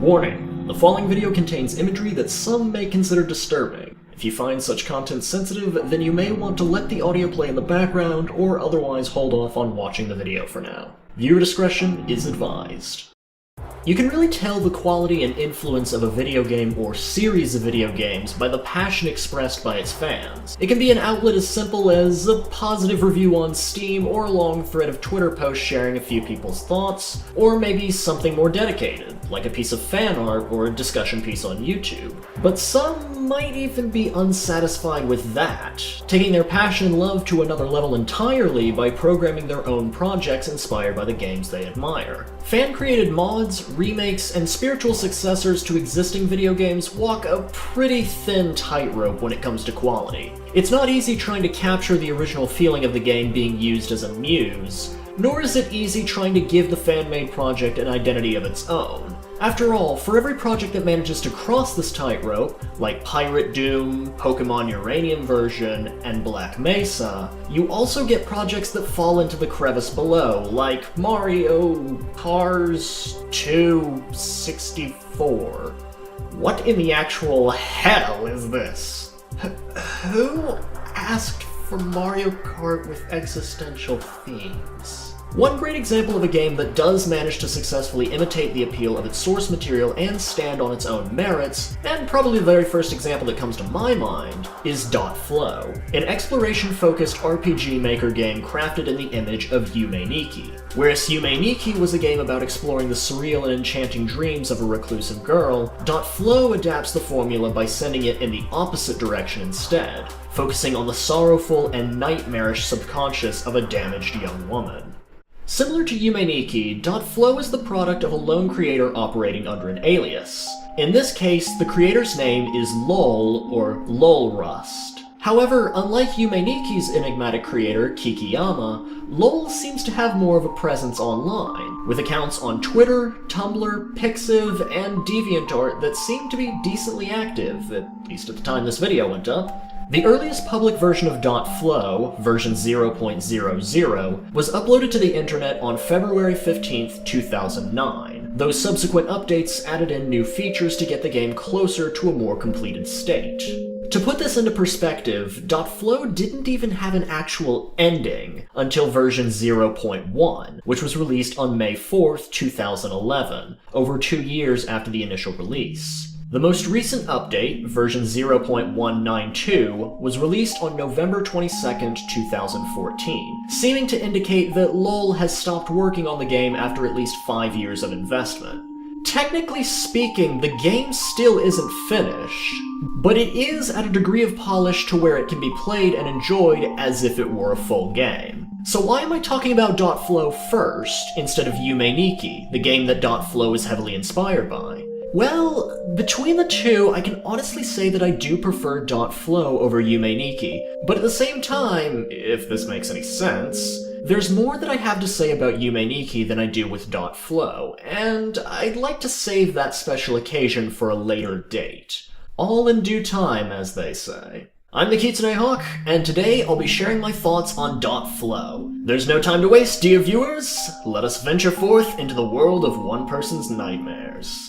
Warning: the following video contains imagery that some may consider disturbing. If you find such content sensitive, then you may want to let the audio play in the background or otherwise hold off on watching the video for now. Viewer discretion is advised. You can really tell the quality and influence of a video game or series of video games by the passion expressed by its fans. It can be an outlet as simple as a positive review on Steam or a long thread of Twitter posts sharing a few people's thoughts, or maybe something more dedicated, like a piece of fan art or a discussion piece on YouTube. But some might even be unsatisfied with that, taking their passion and love to another level entirely by programming their own projects inspired by the games they admire. Fan-created mods, remakes, and spiritual successors to existing video games walk a pretty thin tightrope when it comes to quality. It's not easy trying to capture the original feeling of the game being used as a muse, nor is it easy trying to give the fan-made project an identity of its own. After all, for every project that manages to cross this tightrope, like Pirate Doom, Pokemon Uranium Version, and Black Mesa, you also get projects that fall into the crevice below, like Mario Cars 2 64. What in the actual hell is this? Who asked for Mario Kart with existential themes? One great example of a game that does manage to successfully imitate the appeal of its source material and stand on its own merits, and probably the very first example that comes to my mind, is .Flow, an exploration-focused RPG maker game crafted in the image of Yume Nikki. Whereas Yume Nikki was a game about exploring the surreal and enchanting dreams of a reclusive girl, .Flow adapts the formula by sending it in the opposite direction instead, focusing on the sorrowful and nightmarish subconscious of a damaged young woman. Similar to Yume Nikki, .Flow is the product of a lone creator operating under an alias. In this case, the creator's name is LOL, or Lolrust. However, unlike Yume Nikki's enigmatic creator, Kikiyama, LOL seems to have more of a presence online, with accounts on Twitter, Tumblr, Pixiv, and DeviantArt that seem to be decently active, at least at the time this video went up. The earliest public version of .Flow, version 0.00, was uploaded to the internet on February 15th, 2009, though subsequent updates added in new features to get the game closer to a more completed state. To put this into perspective, .Flow didn't even have an actual ending until version 0.1, which was released on May 4th, 2011, over 2 years after the initial release. The most recent update, version 0.192, was released on November 22nd, 2014, seeming to indicate that LOL has stopped working on the game after at least 5 years of investment. Technically speaking, the game still isn't finished, but it is at a degree of polish to where it can be played and enjoyed as if it were a full game. So why am I talking about .Flow first, instead of Yume Nikki, the game that .Flow is heavily inspired by? Well, between the two, I can honestly say that I do prefer .Flow over Yume Nikki, but at the same time, if this makes any sense, there's more that I have to say about Yume Nikki than I do with .Flow, and I'd like to save that special occasion for a later date. All in due time, as they say. I'm the Kitsune Hawk, and today I'll be sharing my thoughts on .Flow. There's no time to waste, dear viewers. Let us venture forth into the world of one person's nightmares.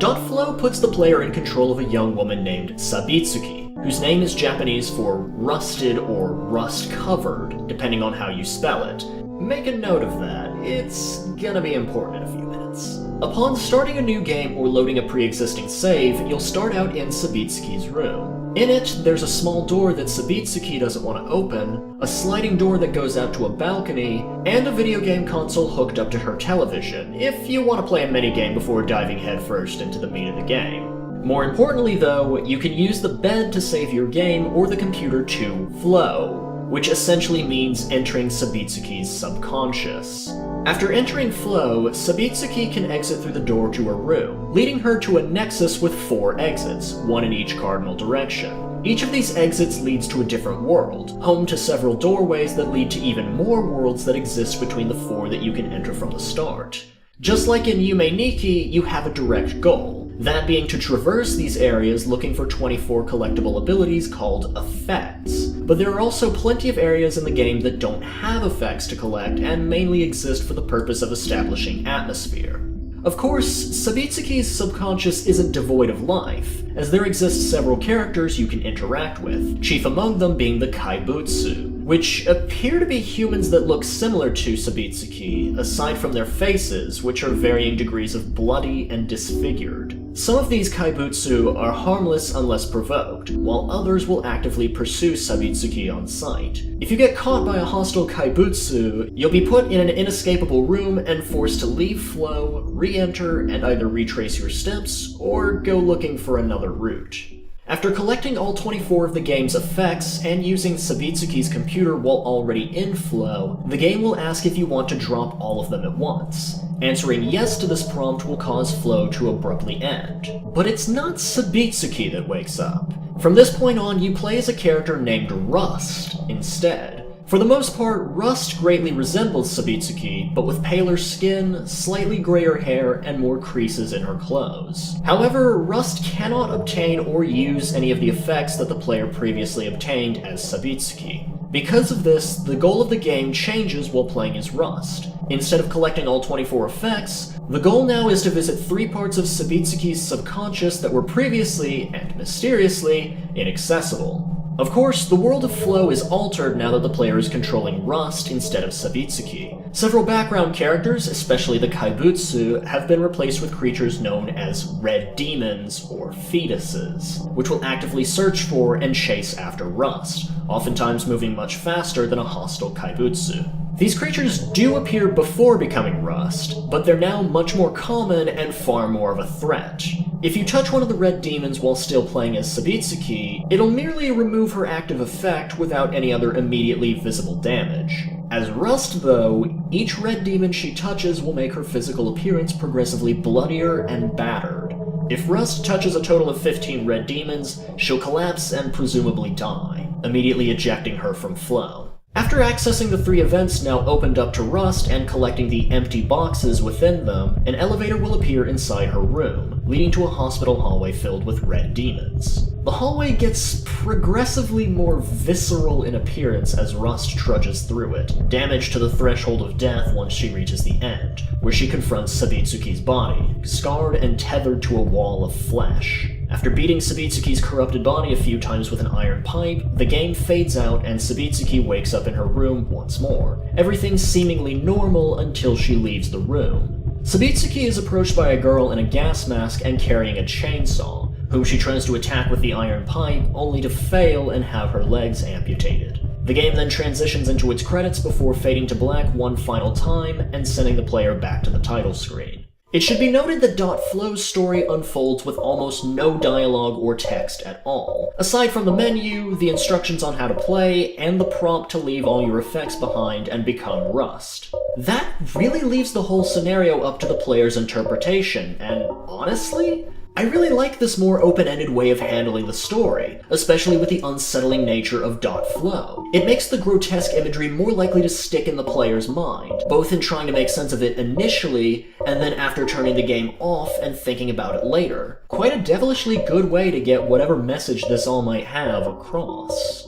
.Flow puts the player in control of a young woman named Sabitsuki, whose name is Japanese for rusted or rust-covered, depending on how you spell it. Make a note of that, it's gonna be important in a few minutes. Upon starting a new game or loading a pre-existing save, you'll start out in Sabitsuki's room. In it, there's a small door that Sabitsuki doesn't want to open, a sliding door that goes out to a balcony, and a video game console hooked up to her television, if you want to play a minigame before diving headfirst into the meat of the game. More importantly though, you can use the bed to save your game or the computer to flow, which essentially means entering Sabitsuki's subconscious. After entering Flow, Sabitsuki can exit through the door to her room, leading her to a nexus with 4 exits, one in each cardinal direction. Each of these exits leads to a different world, home to several doorways that lead to even more worlds that exist between the 4 that you can enter from the start. Just like in Yume Nikki, you have a direct goal, that being to traverse these areas looking for 24 collectible abilities called effects. But there are also plenty of areas in the game that don't have effects to collect and mainly exist for the purpose of establishing atmosphere. Of course, Sabitsuki's subconscious isn't devoid of life, as there exist several characters you can interact with, chief among them being the Kaibutsu, which appear to be humans that look similar to Sabitsuki, aside from their faces, which are varying degrees of bloody and disfigured. Some of these Kaibutsu are harmless unless provoked, while others will actively pursue Sabitsuki on sight. If you get caught by a hostile Kaibutsu, you'll be put in an inescapable room and forced to leave flow, re-enter, and either retrace your steps, or go looking for another route. After collecting all 24 of the game's effects and using Sabitsuki's computer while already in flow, the game will ask if you want to drop all of them at once. Answering yes to this prompt will cause flow to abruptly end. But it's not Sabitsuki that wakes up. From this point on, you play as a character named Rust instead. For the most part, Rust greatly resembles Sabitsuki, but with paler skin, slightly grayer hair, and more creases in her clothes. However, Rust cannot obtain or use any of the effects that the player previously obtained as Sabitsuki. Because of this, the goal of the game changes while playing as Rust. Instead of collecting all 24 effects, the goal now is to visit 3 parts of Sabitsuki's subconscious that were previously, and mysteriously, inaccessible. Of course, the world of flow is altered now that the player is controlling Rust instead of Sabitsuki. Several background characters, especially the Kaibutsu, have been replaced with creatures known as red demons or fetuses, which will actively search for and chase after Rust, oftentimes moving much faster than a hostile Kaibutsu. These creatures do appear before becoming Rust, but they're now much more common and far more of a threat. If you touch one of the red demons while still playing as Sabitsuki, it'll merely remove her active effect without any other immediately visible damage. As Rust, though, each red demon she touches will make her physical appearance progressively bloodier and battered. If Rust touches a total of 15 red demons, she'll collapse and presumably die, immediately ejecting her from flow. After accessing the 3 events now opened up to Rust and collecting the empty boxes within them, an elevator will appear inside her room, leading to a hospital hallway filled with red demons. The hallway gets progressively more visceral in appearance as Rust trudges through it, damage to the threshold of death once she reaches the end, where she confronts Sabitsuki's body, scarred and tethered to a wall of flesh. After beating Sabitsuki's corrupted body a few times with an iron pipe, the game fades out and Sabitsuki wakes up in her room once more, everything seemingly normal until she leaves the room. Sabitsuki is approached by a girl in a gas mask and carrying a chainsaw, whom she tries to attack with the iron pipe, only to fail and have her legs amputated. The game then transitions into its credits before fading to black one final time and sending the player back to the title screen. It should be noted that .flow's story unfolds with almost no dialogue or text at all, aside from the menu, the instructions on how to play, and the prompt to leave all your effects behind and become Rust. That really leaves the whole scenario up to the player's interpretation, and honestly, I really like this more open-ended way of handling the story, especially with the unsettling nature of .flow. It makes the grotesque imagery more likely to stick in the player's mind, both in trying to make sense of it initially, and then after turning the game off and thinking about it later. Quite a devilishly good way to get whatever message this all might have across.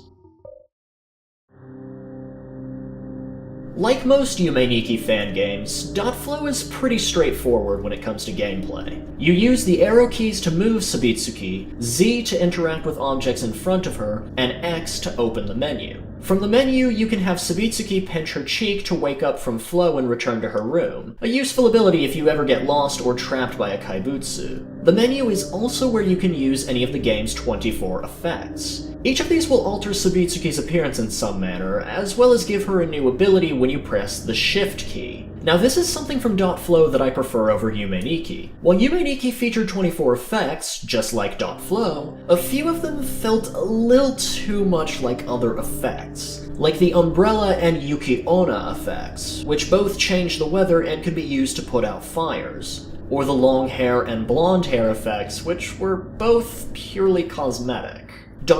Like most Yume Nikki fan games, .flow is pretty straightforward when it comes to gameplay. You use the arrow keys to move Sabitsuki, Z to interact with objects in front of her, and X to open the menu. From the menu, you can have Sabitsuki pinch her cheek to wake up from flow and return to her room, a useful ability if you ever get lost or trapped by a Kaibutsu. The menu is also where you can use any of the game's 24 effects. Each of these will alter Sabitsuki's appearance in some manner, as well as give her a new ability when you press the Shift key. Now this is something from .flow that I prefer over Yume Nikki. While Yume Nikki featured 24 effects, just like .flow, a few of them felt a little too much like other effects, like the Umbrella and Yuki Onna effects, which both change the weather and could be used to put out fires, or the long hair and blonde hair effects, which were both purely cosmetic.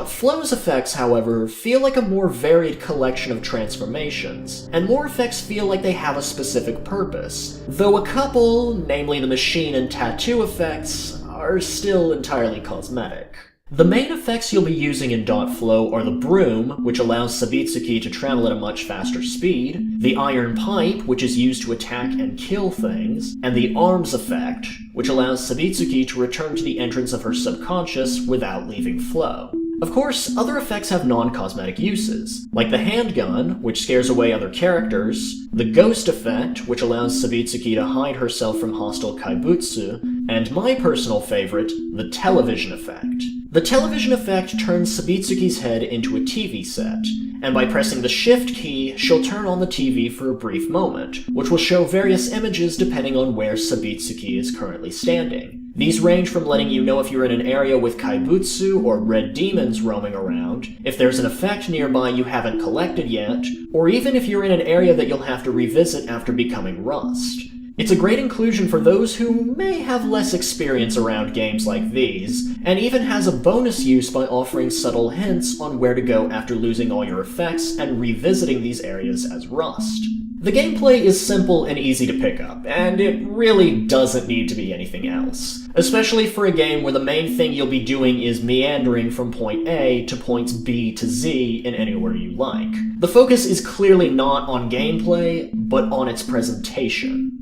.flow's effects, however, feel like a more varied collection of transformations, and more effects feel like they have a specific purpose, though a couple, namely the machine and tattoo effects, are still entirely cosmetic. The main effects you'll be using in .flow are the broom, which allows Sabitsuki to travel at a much faster speed, the iron pipe, which is used to attack and kill things, and the arms effect, which allows Sabitsuki to return to the entrance of her subconscious without leaving flow. Of course, other effects have non-cosmetic uses, like the handgun, which scares away other characters, the ghost effect, which allows Sabitsuki to hide herself from hostile kaibutsu, and my personal favorite, the television effect. The television effect turns Sabitsuki's head into a TV set, and by pressing the shift key, she'll turn on the TV for a brief moment, which will show various images depending on where Sabitsuki is currently standing. These range from letting you know if you're in an area with kaibutsu or red demons roaming around, if there's an effect nearby you haven't collected yet, or even if you're in an area that you'll have to revisit after becoming rust. It's a great inclusion for those who may have less experience around games like these, and even has a bonus use by offering subtle hints on where to go after losing all your effects and revisiting these areas as rust. The gameplay is simple and easy to pick up, and it really doesn't need to be anything else. Especially for a game where the main thing you'll be doing is meandering from point A to points B to Z in anywhere you like. The focus is clearly not on gameplay, but on its presentation.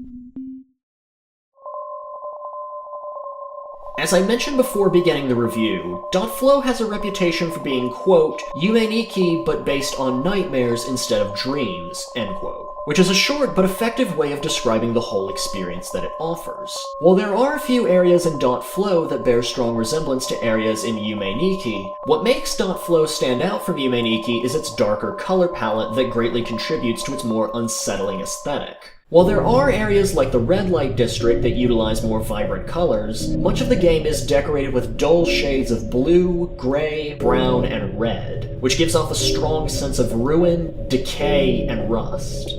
As I mentioned before beginning the review, .flow has a reputation for being, quote, yumeniki but based on nightmares instead of dreams, end quote, which is a short but effective way of describing the whole experience that it offers. While there are a few areas in .flow that bear strong resemblance to areas in yumeniki, what makes .flow stand out from yumeniki is its darker color palette that greatly contributes to its more unsettling aesthetic. While there are areas like the red light district that utilize more vibrant colors, much of the game is decorated with dull shades of blue, gray, brown, and red, which gives off a strong sense of ruin, decay, and rust.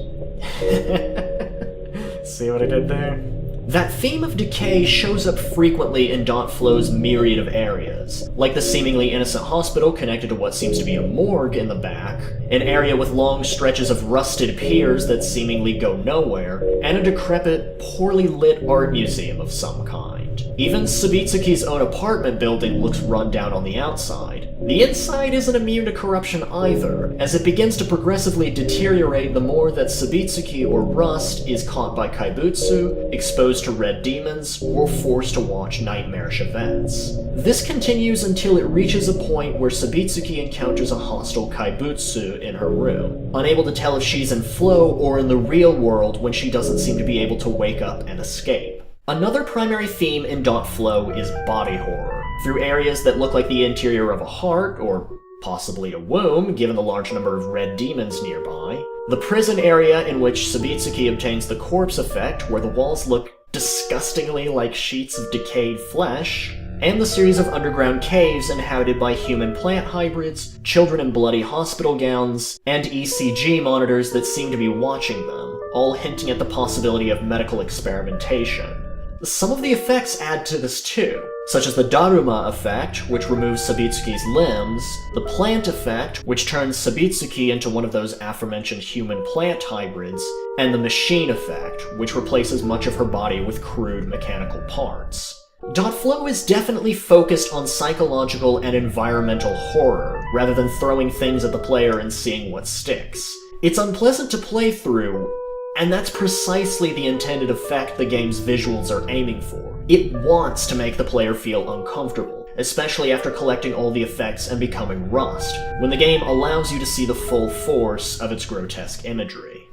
See what I did there? That theme of decay shows up frequently in .flow's myriad of areas, like the seemingly innocent hospital connected to what seems to be a morgue in the back, an area with long stretches of rusted piers that seemingly go nowhere, and a decrepit, poorly lit art museum of some kind. Even Sabitsuki's own apartment building looks run down on the outside. The inside isn't immune to corruption either, as it begins to progressively deteriorate the more that Sabitsuki or Rust is caught by kaibutsu, exposed to red demons, or forced to watch nightmarish events. This continues until it reaches a point where Sabitsuki encounters a hostile kaibutsu in her room, unable to tell if she's in flow or in the real world when she doesn't seem to be able to wake up and escape. Another primary theme in .flow is body horror, through areas that look like the interior of a heart, or possibly a womb, given the large number of red demons nearby, the prison area in which Sabitsuki obtains the corpse effect, where the walls look disgustingly like sheets of decayed flesh, and the series of underground caves inhabited by human plant hybrids, children in bloody hospital gowns, and ECG monitors that seem to be watching them, all hinting at the possibility of medical experimentation. Some of the effects add to this too, such as the Daruma effect, which removes Sabitsuki's limbs, the plant effect, which turns Sabitsuki into one of those aforementioned human-plant hybrids, and the machine effect, which replaces much of her body with crude mechanical parts. .flow is definitely focused on psychological and environmental horror, rather than throwing things at the player and seeing what sticks. It's unpleasant to play through, and that's precisely the intended effect the game's visuals are aiming for. It wants to make the player feel uncomfortable, especially after collecting all the effects and becoming rust, when the game allows you to see the full force of its grotesque imagery.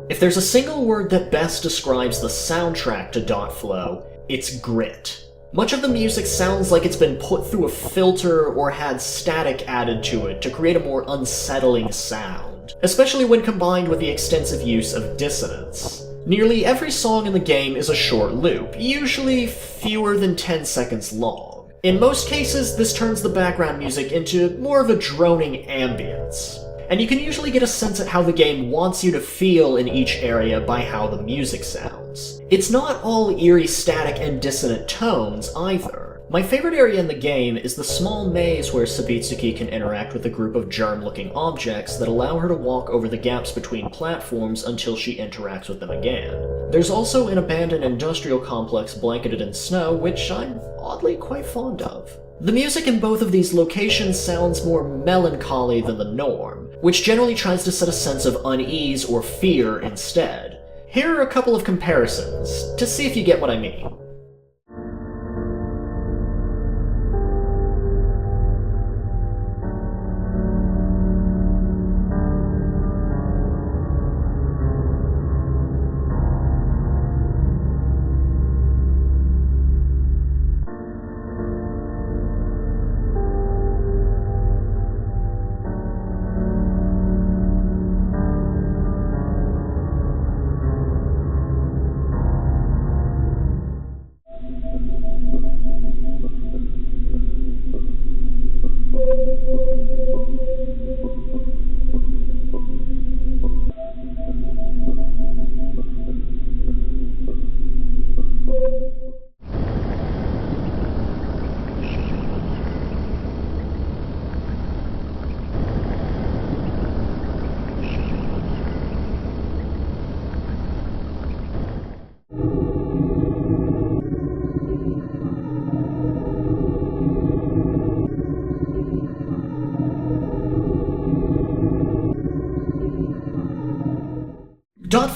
If there's a single word that best describes the soundtrack to .flow, it's grit. Much of the music sounds like it's been put through a filter or had static added to it to create a more unsettling sound, especially when combined with the extensive use of dissonance. Nearly every song in the game is a short loop, usually fewer than 10 seconds long. In most cases, this turns the background music into more of a droning ambience, and you can usually get a sense at how the game wants you to feel in each area by how the music sounds. It's not all eerie static and dissonant tones either. My favorite area in the game is the small maze where Sabitsuki can interact with a group of germ-looking objects that allow her to walk over the gaps between platforms until she interacts with them again. There's also an abandoned industrial complex blanketed in snow, which I'm oddly quite fond of. The music in both of these locations sounds more melancholy than the norm, which generally tries to set a sense of unease or fear instead. Here are a couple of comparisons, to see if you get what I mean.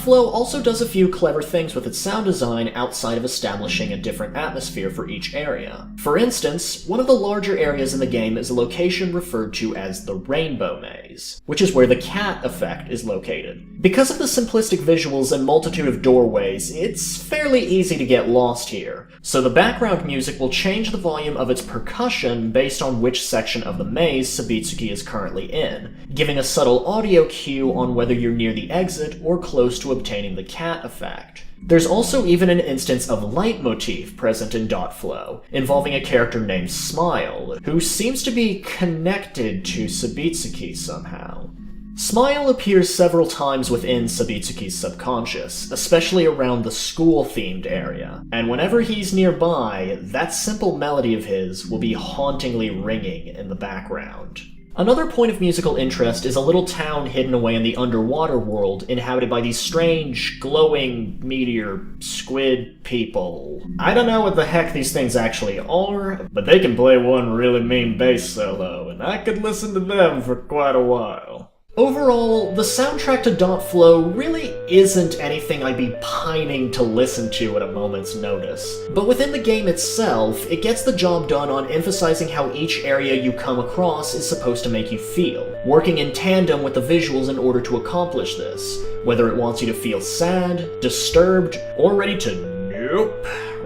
Flow also does a few clever things with its sound design outside of establishing a different atmosphere for each area. For instance, one of the larger areas in the game is a location referred to as the Rainbow Maze, which is where the cat effect is located. Because of the simplistic visuals and multitude of doorways, it's fairly easy to get lost here, so the background music will change the volume of its percussion based on which section of the maze Sabitsuki is currently in, giving a subtle audio cue on whether you're near the exit or close to obtaining the cat effect. There's also even an instance of leitmotif present in .flow, involving a character named Smile, who seems to be connected to Sabitsuki somehow. Smile appears several times within Sabitsuki's subconscious, especially around the school-themed area, and whenever he's nearby, that simple melody of his will be hauntingly ringing in the background. Another point of musical interest is a little town hidden away in the underwater world inhabited by these strange, glowing, meteor, squid people. I don't know what the heck these things actually are, but they can play one really mean bass solo, and I could listen to them for quite a while. Overall, the soundtrack to .flow really isn't anything I'd be pining to listen to at a moment's notice. But within the game itself, it gets the job done on emphasizing how each area you come across is supposed to make you feel, working in tandem with the visuals in order to accomplish this, whether it wants you to feel sad, disturbed, or ready to nope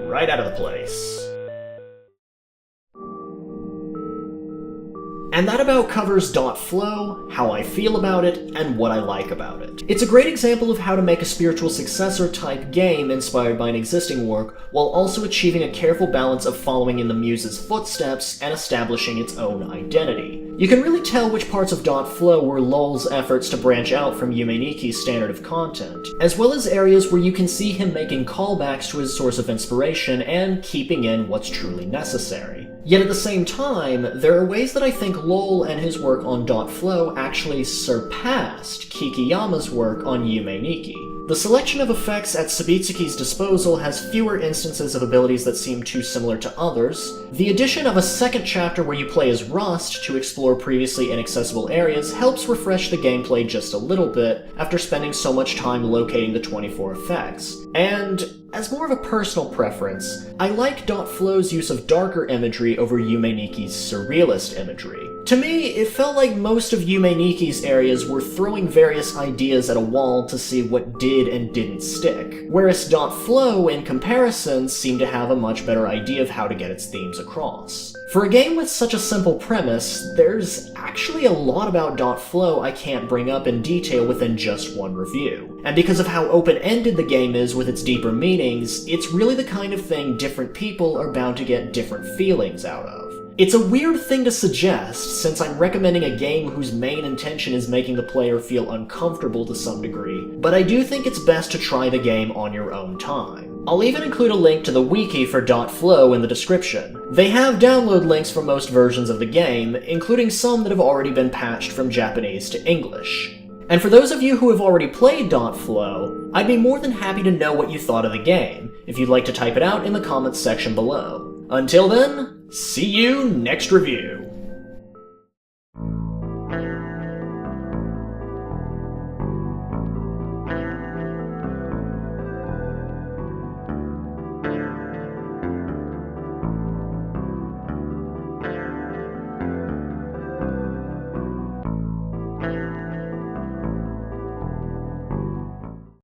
right out of the place. And that about covers .flow, how I feel about it, and what I like about it. It's a great example of how to make a spiritual successor type game inspired by an existing work, while also achieving a careful balance of following in the muse's footsteps and establishing its own identity. You can really tell which parts of .flow were Lowell's efforts to branch out from Yumeniki's standard of content, as well as areas where you can see him making callbacks to his source of inspiration and keeping in what's truly necessary. Yet at the same time, there are ways that I think Lowell and his work on .flow actually surpassed Kikiyama's work on Yumeniki. The selection of effects at Sabitsuki's disposal has fewer instances of abilities that seem too similar to others. The addition of a second chapter where you play as Rust to explore previously inaccessible areas helps refresh the gameplay just a little bit after spending so much time locating the 24 effects. And as more of a personal preference, I like .flow's use of darker imagery over Yumeniki's surrealist imagery. To me, it felt like most of Yumeniki's areas were throwing various ideas at a wall to see what did and didn't stick, whereas .flow, in comparison, seemed to have a much better idea of how to get its themes across. For a game with such a simple premise, there's actually a lot about .flow I can't bring up in detail within just one review. And because of how open-ended the game is with its deeper meanings, it's really the kind of thing different people are bound to get different feelings out of. It's a weird thing to suggest, since I'm recommending a game whose main intention is making the player feel uncomfortable to some degree, but I do think it's best to try the game on your own time. I'll even include a link to the wiki for .flow in the description. They have download links for most versions of the game, including some that have already been patched from Japanese to English. And for those of you who have already played .flow, I'd be more than happy to know what you thought of the game, if you'd like to type it out in the comments section below. Until then, see you next review!